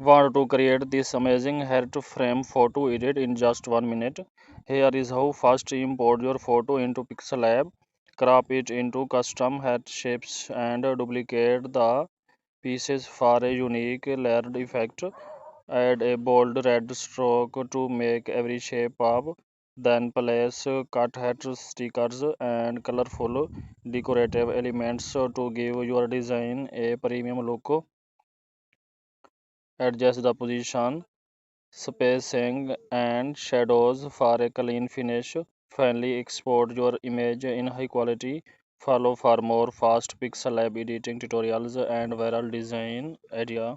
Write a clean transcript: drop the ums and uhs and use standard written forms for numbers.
Want to create this amazing heart frame photo edit in just 1 minute? Here is how fast you import your photo into Pixel crop it into custom heart shapes and duplicate the pieces for a unique layered effect. Add a bold red stroke to make every shape pop. Then place cut hat stickers and colorful decorative elements to give your design a premium look. Adjust the position, spacing, and shadows for a clean finish. Finally, export your image in high quality. Follow for more fast pixel lab editing tutorials and viral design idea.